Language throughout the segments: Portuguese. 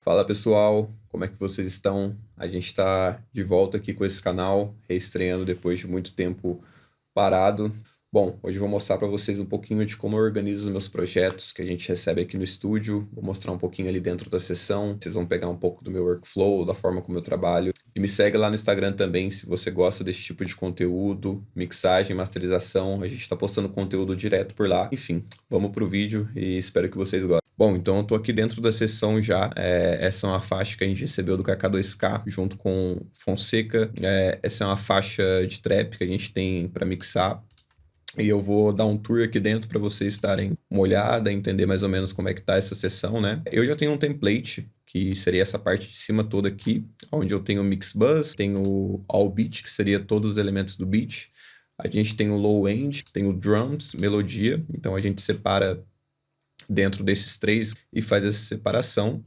Fala pessoal, como é que vocês estão? A gente está de volta aqui com esse canal, reestreando depois de muito tempo parado. Bom, hoje eu vou mostrar para vocês um pouquinho de como eu organizo os meus projetos que a gente recebe aqui no estúdio. Vou mostrar um pouquinho ali dentro da sessão. Vocês vão pegar um pouco do meu workflow, da forma como eu trabalho. E me segue lá no Instagram também se você gosta desse tipo de conteúdo, mixagem, masterização. A gente está postando conteúdo direto por lá. Enfim, vamos pro vídeo e espero que vocês gostem. Bom, então eu tô aqui dentro da sessão já. Essa é uma faixa que a gente recebeu do KK2K junto com Fonseca. Essa é uma faixa de trap que a gente tem para mixar. E eu vou dar um tour aqui dentro para vocês darem uma olhada, entender mais ou menos como é que tá essa sessão, né? Eu já tenho um template, que seria essa parte de cima toda aqui, onde eu tenho o mix bus, tenho o all beat, que seria todos os elementos do beat. A gente tem o low end, tem o drums, melodia, então a gente separa dentro desses três e faz essa separação.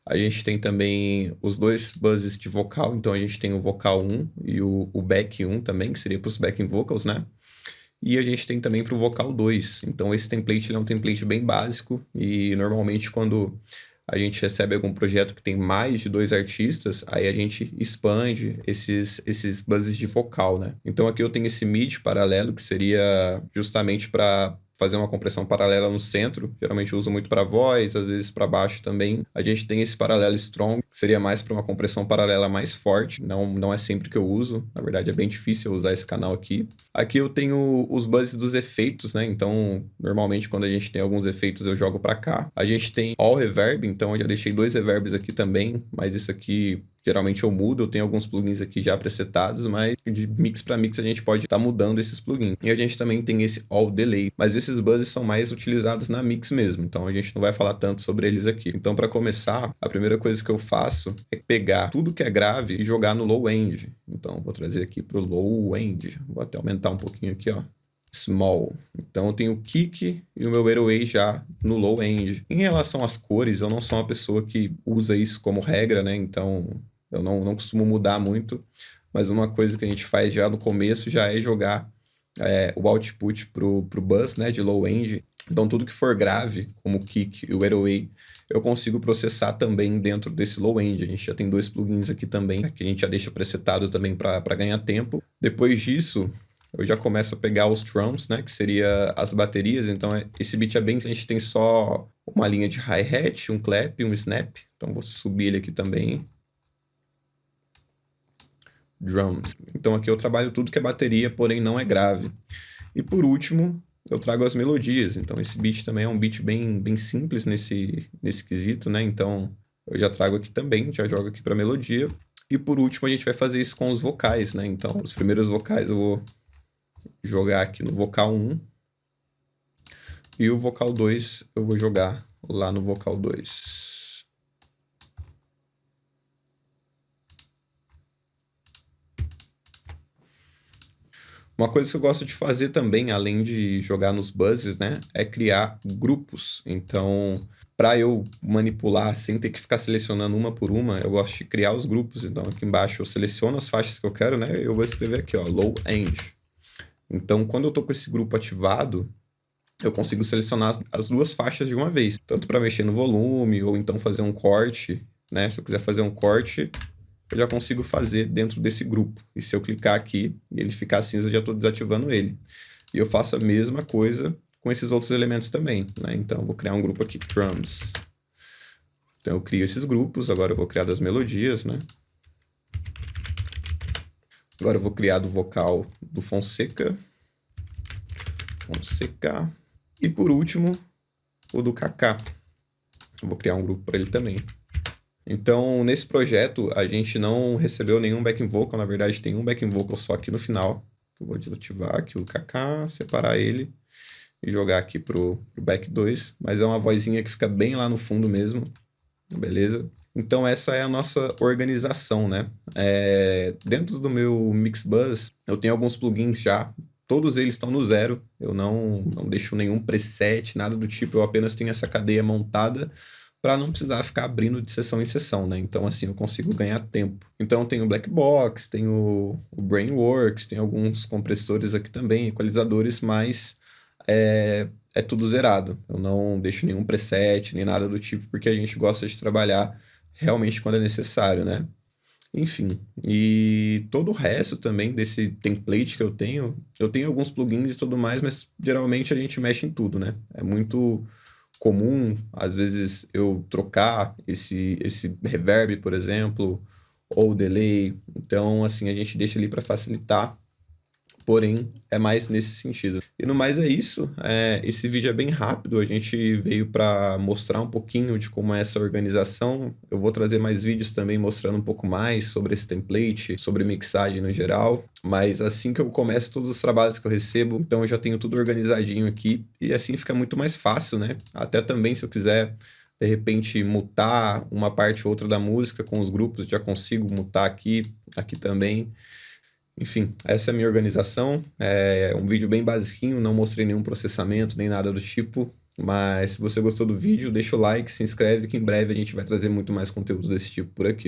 A gente tem também os dois buzzes de vocal, então a gente tem o vocal 1 e o back 1 também, que seria para os backing vocals, né? E a gente tem também para o vocal 2. Então esse template ele é um template bem básico e normalmente quando a gente recebe algum projeto que tem mais de dois artistas, aí a gente expande esses buzzes de vocal, né? Então aqui eu tenho esse mid paralelo que seria justamente para fazer uma compressão paralela no centro. Geralmente eu uso muito para voz, às vezes para baixo também. A gente tem esse paralelo strong, que seria mais para uma compressão paralela mais forte. Não é sempre que eu uso. Na verdade é bem difícil eu usar esse canal aqui. Aqui eu tenho os buzzes dos efeitos, né? Então, normalmente quando a gente tem alguns efeitos eu jogo para cá. A gente tem all reverb, então eu já deixei dois reverbs aqui também, mas isso aqui geralmente eu mudo, eu tenho alguns plugins aqui já presetados, mas de mix para mix a gente pode estar mudando esses plugins. E a gente também tem esse All Delay, mas esses buzzes são mais utilizados na mix mesmo, então a gente não vai falar tanto sobre eles aqui. Então para começar, a primeira coisa que eu faço é pegar tudo que é grave e jogar no low end. Então vou trazer aqui para o low end, vou até aumentar um pouquinho aqui, ó. Small. Então eu tenho o kick e o meu airway já no low end. Em relação às cores, eu não sou uma pessoa que usa isso como regra, né? Então eu não costumo mudar muito, mas uma coisa que a gente faz já no começo já é jogar o output pro bus, né, de low end. Então tudo que for grave, como o kick e o airway, eu consigo processar também dentro desse low end. A gente já tem dois plugins aqui também, que a gente já deixa presetado também para ganhar tempo. Depois disso, eu já começo a pegar os drums, né, que seria as baterias. Então esse beat é bem, a gente tem só uma linha de hi-hat, um clap, um snap. Então vou subir ele aqui também. Drums. Então aqui eu trabalho tudo que é bateria, porém não é grave. E por último, eu trago as melodias. Então esse beat também é um beat bem simples nesse quesito, né? Então eu já trago aqui também, já jogo aqui para melodia. E por último a gente vai fazer isso com os vocais, né? Então os primeiros vocais eu vou jogar aqui no vocal 1 e o vocal 2 eu vou jogar lá no vocal 2. Uma coisa que eu gosto de fazer também, além de jogar nos buzzes, né, é criar grupos. Então, para eu manipular sem ter que ficar selecionando uma por uma, eu gosto de criar os grupos. Então, aqui embaixo eu seleciono as faixas que eu quero, né, eu vou escrever aqui, ó, low end. Então, quando eu tô com esse grupo ativado, eu consigo selecionar as duas faixas de uma vez, tanto para mexer no volume ou então fazer um corte, né? Se eu quiser fazer um corte, eu já consigo fazer dentro desse grupo. E se eu clicar aqui e ele ficar cinza, eu já estou desativando ele. E eu faço a mesma coisa com esses outros elementos também, né? Então, eu vou criar um grupo aqui, drums. Então, eu crio esses grupos. Agora eu vou criar das melodias, né? Agora eu vou criar do vocal do Fonseca. Fonseca. E por último, o do KK. Eu vou criar um grupo para ele também. Então, nesse projeto, a gente não recebeu nenhum backing vocal. Na verdade, tem um backing vocal só aqui no final. Eu vou desativar aqui o KK, separar ele e jogar aqui pro back 2. Mas é uma vozinha que fica bem lá no fundo mesmo. Beleza? Então, essa é a nossa organização, né? Dentro do meu Mixbus, eu tenho alguns plugins já. Todos eles estão no zero. Eu não deixo nenhum preset, nada do tipo. Eu apenas tenho essa cadeia montada para não precisar ficar abrindo de sessão em sessão, né? Então, assim, eu consigo ganhar tempo. Então, eu tenho o Black Box, tenho o Brainworks, tem alguns compressores aqui também, equalizadores, mas é tudo zerado. Eu não deixo nenhum preset, nem nada do tipo, porque a gente gosta de trabalhar realmente quando é necessário, né? Enfim, e todo o resto também desse template que eu tenho alguns plugins e tudo mais, mas geralmente a gente mexe em tudo, né? É muito comum, às vezes, eu trocar esse reverb, por exemplo, ou delay. Então, assim, a gente deixa ali para facilitar, porém, é mais nesse sentido. E no mais é isso. Esse vídeo é bem rápido, a gente veio para mostrar um pouquinho de como é essa organização. Eu vou trazer mais vídeos também mostrando um pouco mais sobre esse template, sobre mixagem no geral. Mas assim que eu começo todos os trabalhos que eu recebo, então eu já tenho tudo organizadinho aqui e assim fica muito mais fácil, né? Até também se eu quiser de repente mutar uma parte ou outra da música com os grupos, já consigo mutar aqui também. Enfim, essa é a minha organização. É um vídeo bem basiquinho, não mostrei nenhum processamento nem nada do tipo. Mas se você gostou do vídeo, deixa o like, se inscreve que em breve a gente vai trazer muito mais conteúdo desse tipo por aqui.